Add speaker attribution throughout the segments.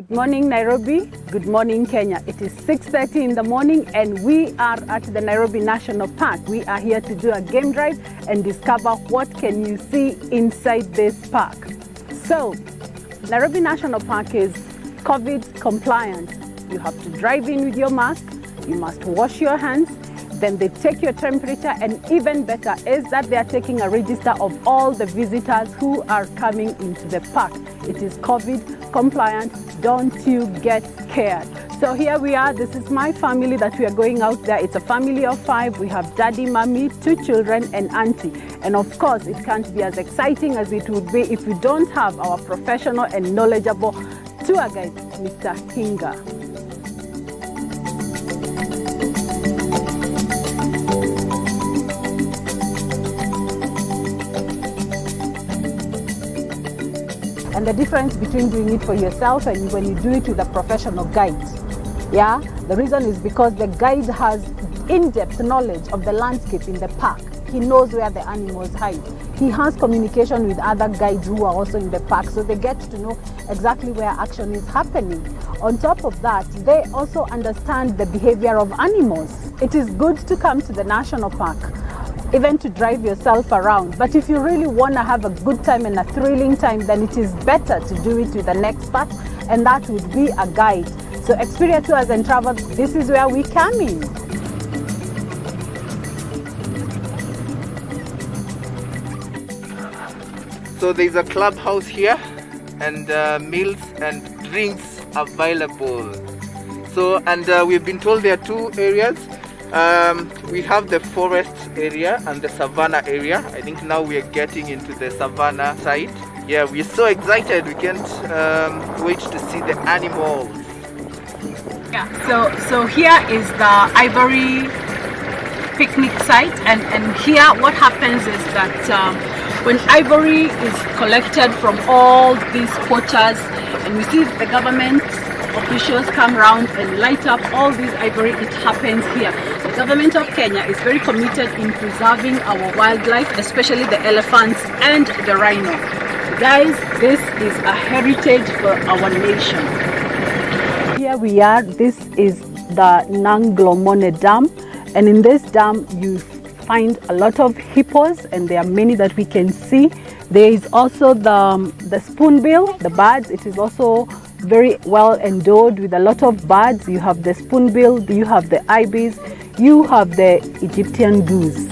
Speaker 1: Good morning, Nairobi. Good morning, Kenya. It is 6:30 in the morning and we are at the Nairobi National Park. We are here to do a game drive and discover what can you see inside this park. So, Nairobi National Park is COVID compliant. You have to drive in with your mask, you must wash your hands, then they take your temperature, and even better is that they are taking a register of all the visitors who are coming into the park. It is COVID compliant, don't you get scared. So here we are, this is my family that we are going out there. It's a family of 5. We have daddy, mommy, 2 children and auntie. And of course, it can't be as exciting as it would be if we don't have our professional and knowledgeable tour guide, Mr. Hinga. And the difference between doing it for yourself and when you do it with a professional guide. Yeah, the reason is because the guide has in-depth knowledge of the landscape in the park. He knows where the animals hide. He has communication with other guides who are also in the park, so they get to know exactly where action is happening. On top of that, they also understand the behavior of animals. It is good to come to the national park, even to drive yourself around. But if you really want to have a good time and a thrilling time, then it is better to do it with an expert, and that would be a guide. So Xperia Tours and Travel, this is where we come in.
Speaker 2: So there's a clubhouse here and meals and drinks available. So, and we've been told there are 2 areas. We have the forest area and the savannah area. I think now we are getting into the savannah side. Yeah, we're so excited. We can't wait to see the animals.
Speaker 1: Yeah, so here is the ivory picnic site, and here what happens is that when ivory is collected from all these poachers, and we see the government officials come around and light up all these ivory, it happens here. The government of Kenya is very committed in preserving our wildlife, especially the elephants and the rhino. Guys, this is a heritage for our nation. Here we are, this is the Nanglomone Dam, and in this dam you find a lot of hippos, and there are many that we can see. There is also the spoonbill, the birds. It is also very well endowed with a lot of birds. You have the spoonbill, you have the ibis, you have the Egyptian goose.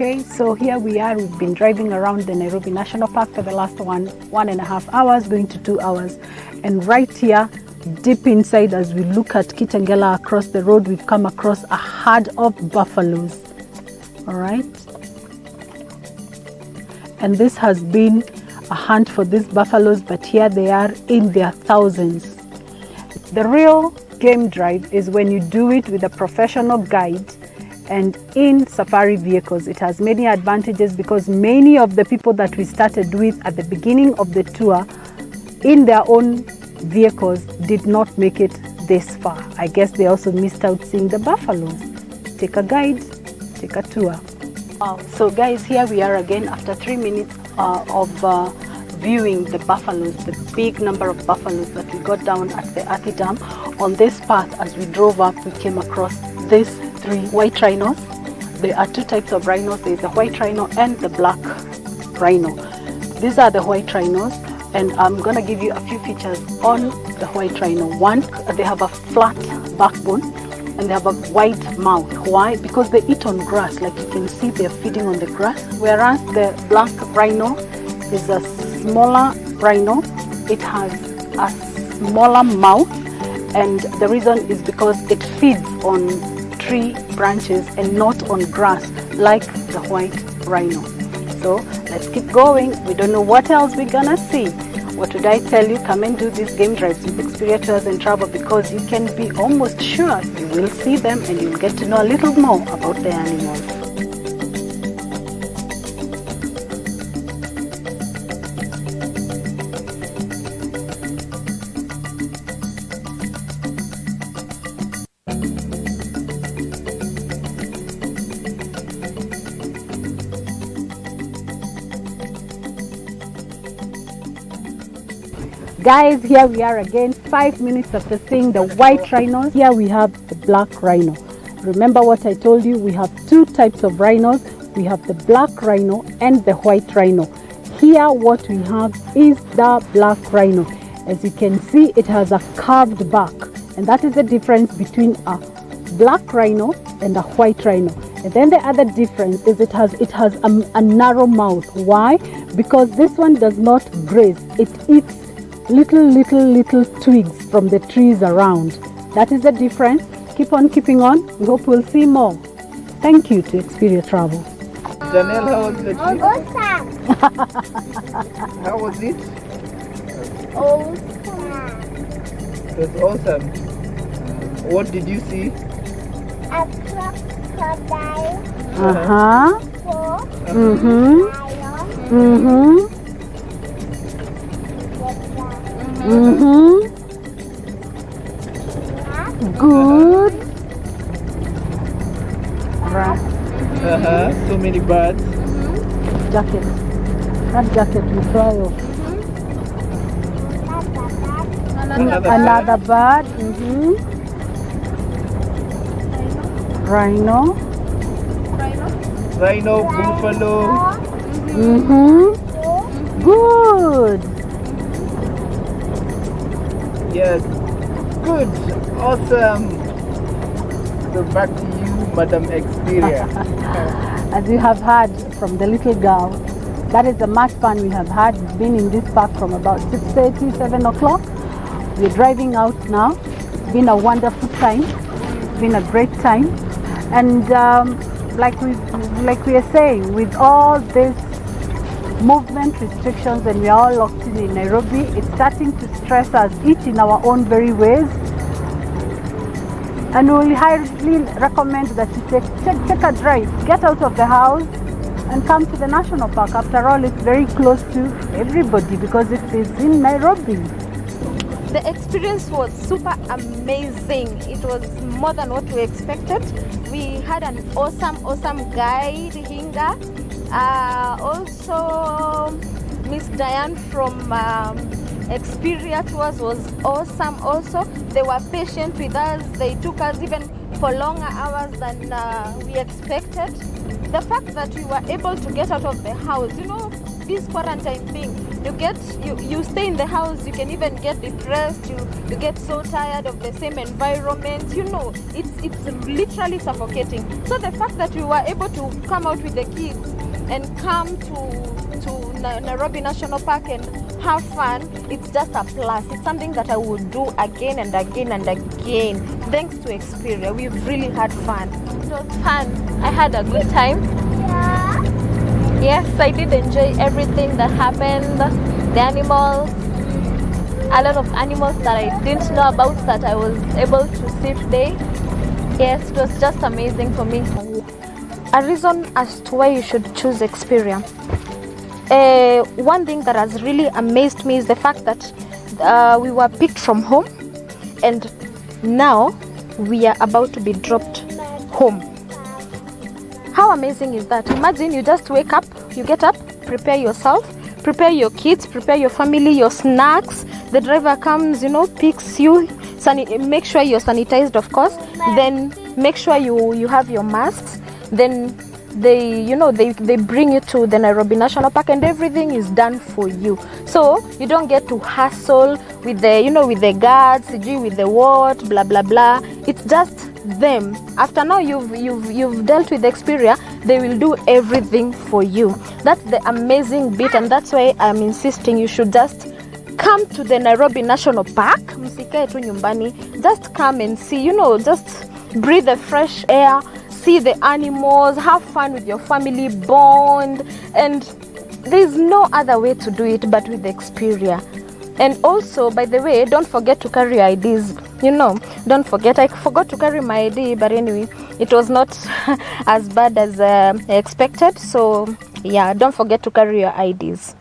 Speaker 1: Okay, so here we are. We've been driving around the Nairobi National Park for the last 1.5 hours, going to 2 hours. And right here, deep inside, as we look at Kitengela across the road, we've come across a herd of buffaloes. All right. And this has been a hunt for these buffaloes, but here they are in their thousands. The real game drive is when you do it with a professional guide and in safari vehicles. It has many advantages because many of the people that we started with at the beginning of the tour in their own vehicles did not make it this far. I guess they also missed out seeing the buffaloes. Take a guide, take a tour. Wow. So guys, here we are again after 3 minutes of viewing the buffaloes, the big number of buffaloes that we got down at the Athi Dam. On this path, as we drove up, we came across these 3 white rhinos. There are 2 types of rhinos. There is the white rhino and the black rhino. These are the white rhinos, and I'm gonna give you a few features on the white rhino. One, they have a flat backbone and they have a wide mouth. Why? Because they eat on grass. Like you can see, they're feeding on the grass. Whereas the black rhino is a smaller rhino. It has a smaller mouth and the reason is because it feeds on tree branches and not on grass like the white rhino. So let's keep going. We don't know what else we're gonna see. What would I tell you? Come and do these game drives with Xperia Tours and Travel, because you can be almost sure you will see them and you'll get to know a little more about the animals. Guys, here we are again, 5 minutes after seeing the white rhinos. Here we have the black rhino. Remember what I told you, we have two types of rhinos. We have the black rhino and the white rhino. Here what we have is the black rhino. As you can see, it has a curved back, and that is the difference between a black rhino and a white rhino. And then the other difference is it has a narrow mouth. Why? Because this one does not graze. It eats little twigs from the trees around. That is the difference. Keep on keeping on. We hope we'll see more. Thank you to Xperia Travel.
Speaker 2: Janelle, how was the trip?
Speaker 3: Awesome.
Speaker 2: How was it?
Speaker 3: Awesome.
Speaker 2: It was awesome. What did you see?
Speaker 3: A crocodile.
Speaker 1: Uh-huh.
Speaker 3: Lion.
Speaker 1: Good. Right.
Speaker 2: So many birds.
Speaker 1: Jacket. That jacket we try off. Another bird. Rhino.
Speaker 2: Rhino, buffalo.
Speaker 1: Good.
Speaker 2: Yes. Good. Awesome. So back to you, Madam Xperia.
Speaker 1: As you have heard from the little girl, that is the much fun we have had. We've been in this park from about 6:30, 7 o'clock. We're driving out now. It's been a wonderful time. It's been a great time. And like we are saying, with all this movement restrictions and we are all locked in Nairobi, it's starting to stress us each in our own very ways. And we highly recommend that you take a drive, get out of the house and come to the national park. After all, it's very close to everybody because it is in Nairobi.
Speaker 4: The experience was super amazing. It was more than what we expected. We had an awesome guide, Hinga. Also, Miss Diane from Xperia Tours was awesome also. They were patient with us. They took us even for longer hours than we expected. The fact that we were able to get out of the house, you know, this quarantine thing, you stay in the house, you can even get depressed, you get so tired of the same environment, you know, it's literally suffocating. So the fact that we were able to come out with the kids and come to Nairobi National Park and have fun, it's just a plus. It's something that I would do again and again and again. Thanks to Xperia, we've really had fun. It was fun. I had a good time.
Speaker 3: Yeah.
Speaker 4: Yes, I did enjoy everything that happened. The animals, a lot of animals that I didn't know about that I was able to see today. Yes, it was just amazing for me. A reason as to why you should choose Xperia. One thing that has really amazed me is the fact that we were picked from home and now we are about to be dropped home. How amazing is that? Imagine you just wake up, you get up, prepare yourself, prepare your kids, prepare your family, your snacks. The driver comes, you know, picks you, make sure you're sanitized, of course, then make sure you have your masks, then they bring you to the Nairobi National Park and everything is done for you. So you don't get to hassle with the guards, with the what, blah blah blah. It's just them. After now you've dealt with Xperia, they will do everything for you. That's the amazing bit, and that's why I'm insisting you should just come to the Nairobi National Park. Msikae tu nyumbani. Just come and see, you know, just breathe the fresh air, see the animals, have fun with your family, bond, and there's no other way to do it but with Xperia. And also, by the way, don't forget to carry IDs. You know, don't forget. I forgot to carry my ID, but anyway, it was not as bad as I expected. So yeah, don't forget to carry your IDs.